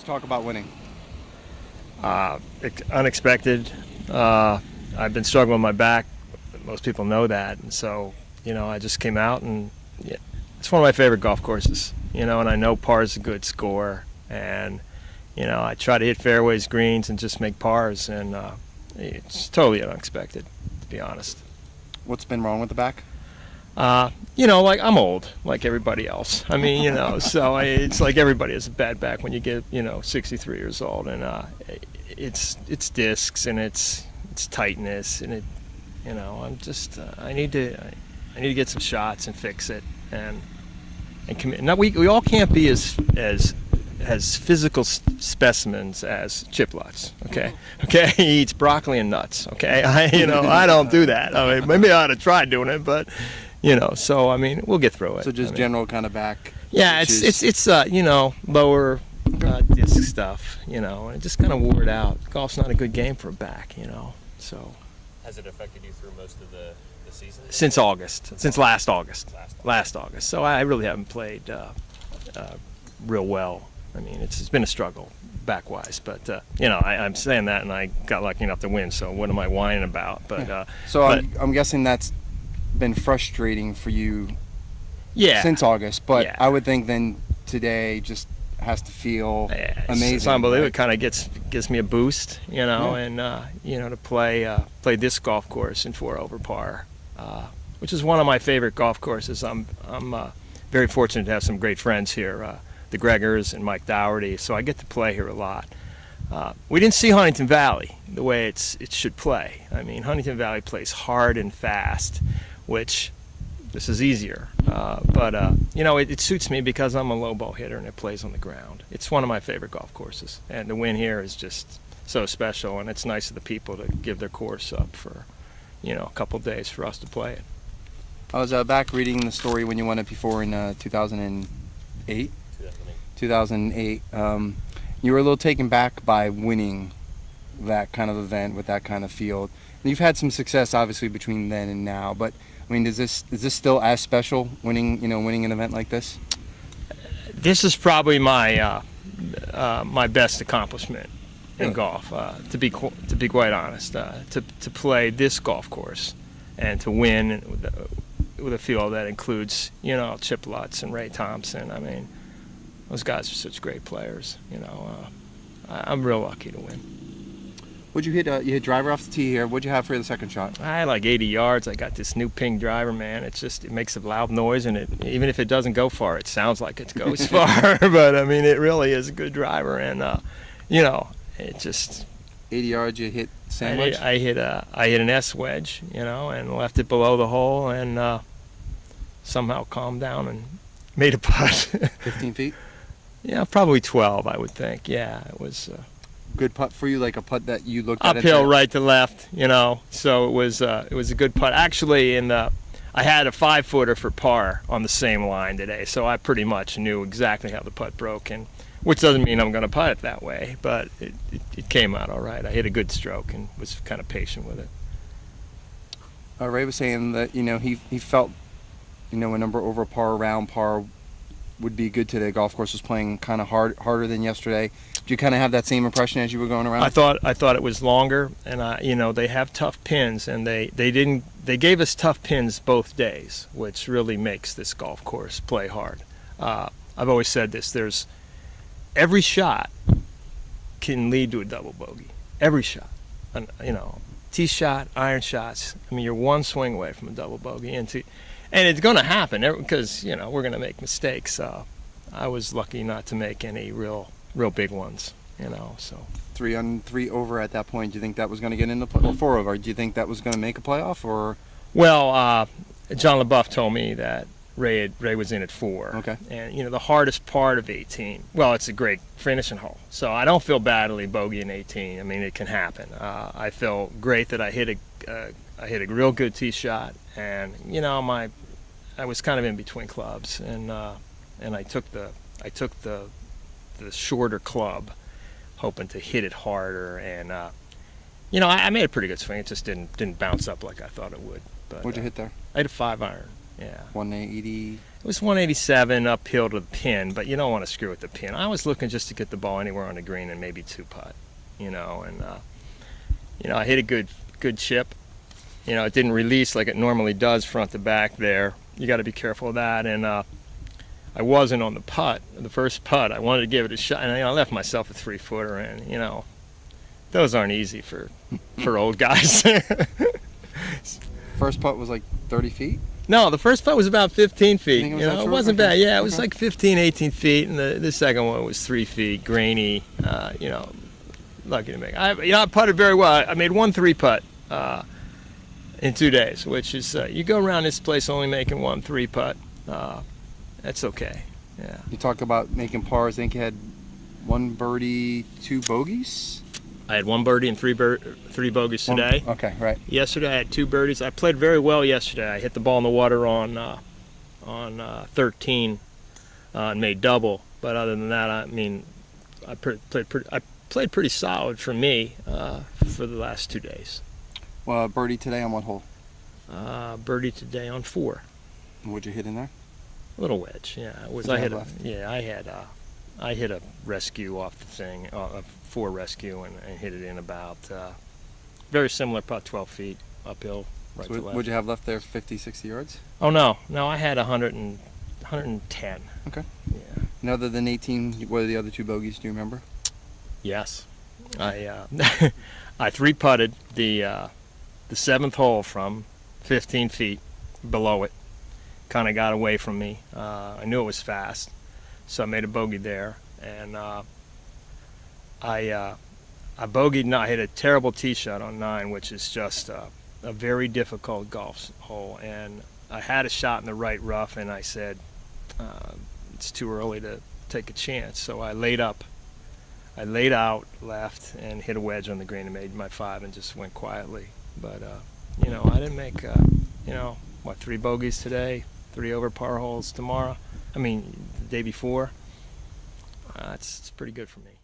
talk about winning. Unexpected. I've been struggling with my back. Most people know that, and so I just came out, and yeah, it's one of my favorite golf courses. And I know par's a good score, and I try to hit fairways, greens, and just make pars, and it's totally unexpected, to be honest. What's been wrong with the back? Like I'm old, like everybody else. I mean, so it's like everybody has a bad back when you get, 63 years old, and it's discs and it's tightness, and I'm just I need to get some shots and fix it and commit. Now we all can't be as physical specimens as Chip Lutz. Okay, he eats broccoli and nuts. Okay, I don't do that. I mean, maybe I ought to try doing it, but. So I mean, we'll get through it. So just general kind of back. Yeah, it's lower disc stuff, and it just kind of wore it out. Golf's not a good game for a back, So. Has it affected you through most of the season? Since August, since last August. Last August. So I really haven't played real well. I mean, it's been a struggle back-wise, but I'm saying that, and I got lucky enough to win. So what am I whining about? But I'm guessing that's been frustrating for you since August, but yeah. I would think then today just has to feel amazing. It's unbelievable. Right? It kind of gives me a boost, and to play this golf course in 4 over par, which is one of my favorite golf courses. I'm very fortunate to have some great friends here, the Gregors and Mike Dougherty, so I get to play here a lot. We didn't see Huntingdon Valley the way it should play. I mean, Huntingdon Valley plays hard and fast, which this is easier. But it suits me because I'm a low ball hitter and it plays on the ground. It's one of my favorite golf courses, and the win here is just so special, and it's nice of the people to give their course up for, a couple days for us to play it. I was back reading the story when you won it before in 2008. 2008. You were a little taken back by winning that kind of event with that kind of field. And you've had some success, obviously, between then and now. But I mean, is this still as special, winning an event like this? This is probably my my best accomplishment in golf. To be quite honest, to play this golf course and to win with a field that includes Chip Lutz and Ray Thompson. I mean, those guys are such great players. I'm real lucky to win. What'd you hit? You hit driver off the tee here. What'd you have for the second shot? I had like 80 yards. I got this new ping driver, man. It makes a loud noise, and even if it doesn't go far, it sounds like it goes far. But I mean, it really is a good driver, and it just. 80 yards. You hit sandwich. I hit an S wedge, and left it below the hole, and somehow calmed down and made a putt. 15 feet. Yeah, probably 12, I would think. Yeah, it was. Good putt for you, like a putt that you looked at uphill, right to left, So it was a good putt. Actually, I had a 5-footer for par on the same line today, so I pretty much knew exactly how the putt broke, and which doesn't mean I'm going to putt it that way, but it came out all right. I hit a good stroke and was kind of patient with it. Ray was saying that he felt a number over par, around par would be good today. Golf course was playing kind of harder than yesterday. Did you kind of have that same impression as you were going around? I thought it was longer, and they have tough pins, and they gave us tough pins both days, which really makes this golf course play hard. I've always said this: there's every shot can lead to a double bogey. Every shot, and tee shot, iron shots. I mean, you're one swing away from a double bogey, and it's going to happen because we're going to make mistakes. I was lucky not to make any real big ones, So 3 on 3 over at that point. Do you think that was going to get into play? Or 4 over? Do you think that was going to make a playoff? Or well, John LaBeouf told me that Ray was in at 4. Okay. And the hardest part of 18. Well, it's a great finishing hole, so I don't feel badly bogeying 18. I mean, it can happen. I feel great that I hit a real good tee shot, and I was kind of in between clubs, and I took the shorter club, hoping to hit it harder, and I made a pretty good swing. It just didn't bounce up like I thought it would. But what'd you hit there? I hit a 5-iron. Yeah. 180. It was 187 uphill to the pin, but you don't want to screw with the pin. I was looking just to get the ball anywhere on the green and maybe 2-putt, and I hit a good chip. It didn't release like it normally does front to back there. You got to be careful of that, and I wasn't on the first putt. I wanted to give it a shot, and I left myself a 3-footer, and those aren't easy for old guys. First putt was like 30 feet? No, the first putt was about 15 feet. Think it was that It short? wasn't Okay. bad. Yeah, it was Okay. like 15, 18 feet, and the second one was 3 feet, grainy. Lucky to make. I putted very well. I made 1 3-putt in 2 days, which is you go around this place only making 1 3-putt. That's okay. Yeah. You talk about making pars. I think you had 1 birdie, 2 bogeys? I had 1 birdie and 3 bogeys today. Okay, right. Yesterday I had 2 birdies. I played very well yesterday. I hit the ball in the water on 13 and made double. But other than that, I played pretty solid for me for the last 2 days. Well, birdie today on what hole? Birdie today on 4. What'd you hit in there? A little wedge. Yeah, it was. What'd I you hit have left? I hit a rescue off the thing, a 4 rescue, and hit it in about very similar putt, 12 feet uphill, right So to left. what'd you have left there? 50, 60 yards? Oh no, I had 110. Okay. Yeah. And other than 18, what are the other 2 bogeys? Do you remember? Yes, I I 3-putted the 7th hole from 15 feet below it. Kind of got away from me. I knew it was fast, so I made a bogey there, and I bogeyed. I hit a terrible tee shot on 9, which is just a very difficult golf hole, and I had a shot in the right rough, and I said it's too early to take a chance, so I laid out left and hit a wedge on the green and made my 5 and just went quietly. But I didn't make 3 bogeys today, 3 over par holes tomorrow. The day before. It's pretty good for me.